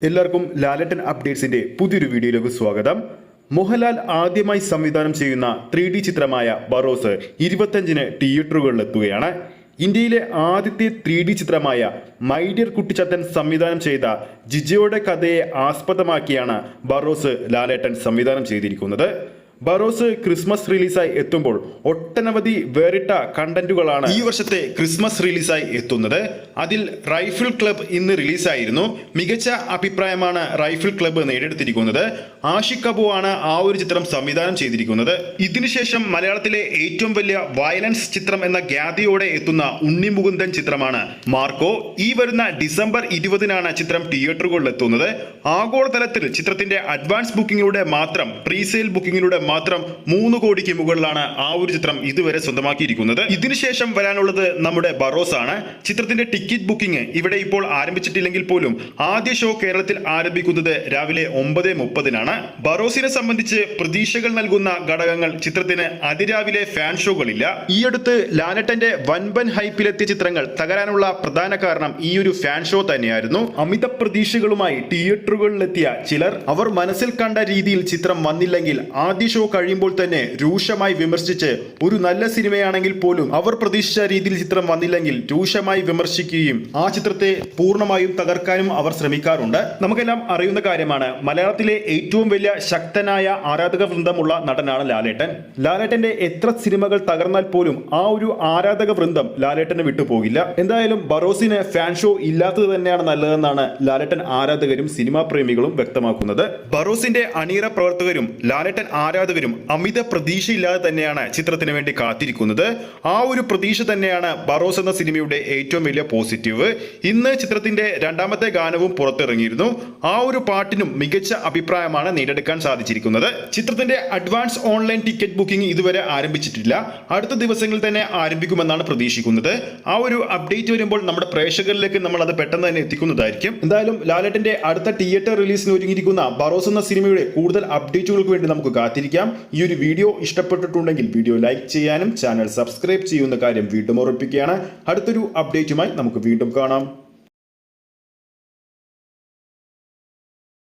എല്ലാവർക്കും ലാലേട്ടൻ അപ്ഡേറ്റ്സിന്റെ പുതിയൊരു വീഡിയോയിലേക്ക് സ്വാഗതം. മോഹൻലാൽ ആദ്യമായി സംവിധാനം ചെയ്യുന്ന 3D ചിത്രമായ ബറോസ് 25-ന് തിയേറ്ററുകളിലെത്തുകയാണ്. ഇന്ത്യയിലെ ആദ്യത്തെ 3D ചിത്രമായ മൈ ഡിയർ കുട്ടിച്ചത്തൻ സംവിധാനം ചെയ്ത ജിജോയുടെ കഥയെ ആസ്പദമാക്കിയാണ് ബറോസ് ലാലേട്ടൻ സംവിധാനം ചെയ്തിരിക്കുന്നത്. ബറോസ് ക്രിസ്മസ് റിലീസായി എത്തുമ്പോൾ ഒട്ടനവധി വേറിട്ട കണ്ടന്റുകളാണ് ഈ വർഷത്തെ ക്രിസ്മസ് റിലീസായി എത്തുന്നത്. അതിൽ റൈഫിൾ ക്ലബ് ഇന്ന് റിലീസായിരുന്നു. മികച്ച അഭിപ്രായമാണ് റൈഫിൾ ക്ലബ് നേടിയെടുത്തിരിക്കുന്നത്. ആഷിഖ് കപൂർ ആണ് ആ ഒരു ചിത്രം സംവിധാനം ചെയ്തിരിക്കുന്നത്. ഇതിനുശേഷം മലയാളത്തിലെ ഏറ്റവും വലിയ വയലൻസ് ചിത്രം എന്ന ഖ്യാതിയോടെ എത്തുന്ന ഉണ്ണി മുകുന്ദൻ ചിത്രമാണ് മാർക്കോ. ഈ വരുന്ന ഡിസംബർ 20-നാണ് ചിത്രം തിയേറ്ററുകളിൽ എത്തുന്നത്. ആഗോളതലത്തിൽ ചിത്രത്തിന്റെ അഡ്വാൻസ് ബുക്കിംഗിലൂടെ മാത്രം പ്രീസെയിൽ ബുക്കിംഗിലൂടെ മാത്രം 3 കോടിക്ക് മുകളിലാണ് ആ ഒരു ചിത്രം ഇതുവരെ സ്വന്തമാക്കിയിരിക്കുന്നത്. ഇതിനുശേഷം വരാനുള്ളത് നമ്മുടെ ബറോസ് ആണ്. ചിത്രത്തിന്റെ ടിക്കറ്റ് ബുക്കിംഗ് ഇവിടെ ഇപ്പോൾ ആരംഭിച്ചിട്ടില്ലെങ്കിൽ പോലും ആദ്യ ഷോ കേരളത്തിൽ ആരംഭിക്കുന്നത് രാവിലെ 9:30-നാണ്. ബറോസിനെ സംബന്ധിച്ച് പ്രതീക്ഷകൾ നൽകുന്ന ഘടകങ്ങൾ ചിത്രത്തിന് അതിരാവിലെ ഫാൻ ഷോകളില്ല. ഈ അടുത്ത് ലാലേട്ടന്റെ വൻപൻ ഹൈപ്പിലെത്തിയ ചിത്രങ്ങൾ തകരാനുള്ള പ്രധാന കാരണം ഈ ഒരു ഫാൻ ഷോ തന്നെയായിരുന്നു. അമിത പ്രതീക്ഷകളുമായി തിയേറ്ററുകളിലെത്തിയ ചിലർ അവർ മനസ്സിൽ കണ്ട രീതിയിൽ ചിത്രം വന്നില്ലെങ്കിൽ ആദ്യ ഷോ കഴിയുമ്പോൾ തന്നെ രൂക്ഷമായി വിമർശിച്ച് ഒരു നല്ല സിനിമയാണെങ്കിൽ പോലും അവർ പ്രതീക്ഷിച്ച രീതിയിൽ ചിത്രം വന്നില്ലെങ്കിൽ രൂക്ഷമായി വിമർശിക്കുകയും ആ ചിത്രത്തെ പൂർണ്ണമായും തകർക്കാനും അവർ ശ്രമിക്കാറുണ്ട്. നമുക്കെല്ലാം അറിയുന്ന കാര്യമാണ്, മലയാളത്തിലെ ഏറ്റവും വലിയ ശക്തനായ ആരാധക വൃന്ദമുള്ള നടനാണ് ലാലേട്ടൻ. ലാലേട്ടന്റെ എത്ര സിനിമകൾ തകർന്നാൽ പോലും ആ ഒരു ആരാധക വൃന്ദം ലാലേട്ടനെ വിട്ടുപോകില്ല. എന്തായാലും ബറോസിന് ഫാൻ ഷോ ഇല്ലാത്തത് തന്നെയാണ് നല്ലതെന്നാണ് ലാലേട്ടൻ ആരാധകരും സിനിമാ പ്രേമികളും വ്യക്തമാക്കുന്നത്. ബറോസിന്റെ അണിയറ പ്രവർത്തകരും ലാലേട്ടൻ ആരാധകരും അമിത പ്രതീക്ഷയില്ലാതെ തന്നെയാണ് ചിത്രത്തിന് വേണ്ടി കാത്തിരിക്കുന്നത്. ആ ഒരു പ്രതീക്ഷ തന്നെയാണ് ബറോസ് എന്ന സിനിമയുടെ ഏറ്റവും വലിയ പോസിറ്റീവ്. ഇന്ന് ചിത്രത്തിന്റെ 2ാമത്തെ ഗാനവും പുറത്തിറങ്ങിയിരുന്നു. ആ ഒരു പാട്ടിനും മികച്ച അഭിപ്രായമാണ് നേടിയെടുക്കാൻ സാധിച്ചിരിക്കുന്നത്. ചിത്രത്തിന്റെ അഡ്വാൻസ് ഓൺലൈൻ ടിക്കറ്റ് ബുക്കിംഗ് ഇതുവരെ ആരംഭിച്ചിട്ടില്ല. അടുത്ത ദിവസങ്ങളിൽ തന്നെ ആരംഭിക്കുമെന്നാണ് പ്രതീക്ഷിക്കുന്നത്. ആ ഒരു അപ്ഡേറ്റ് വരുമ്പോൾ നമ്മുടെ പ്രേക്ഷകരിലേക്ക് നമ്മൾ അത് പെട്ടെന്ന് തന്നെ എത്തിക്കുന്നതായിരിക്കും. എന്തായാലും ലാലേട്ടന്റെ അടുത്ത തിയേറ്റർ റിലീസിന് ഒരുങ്ങിയിരിക്കുന്ന ബറോസ് എന്ന സിനിമയുടെ കൂടുതൽ അപ്ഡേറ്റുകൾക്ക് വേണ്ടി നമുക്ക് കാത്തിരിക്കാം. ഈ ഒരു വീഡിയോ ഇഷ്ടപ്പെട്ടിട്ടുണ്ടെങ്കിൽ വീഡിയോ ലൈക്ക് ചെയ്യാനും ചാനൽ സബ്സ്ക്രൈബ് ചെയ്യുന്ന കാര്യം വീണ്ടും ഓർമ്മിപ്പിക്കുകയാണ്. അടുത്തൊരു അപ്ഡേറ്റുമായി നമുക്ക് വീണ്ടും കാണാം.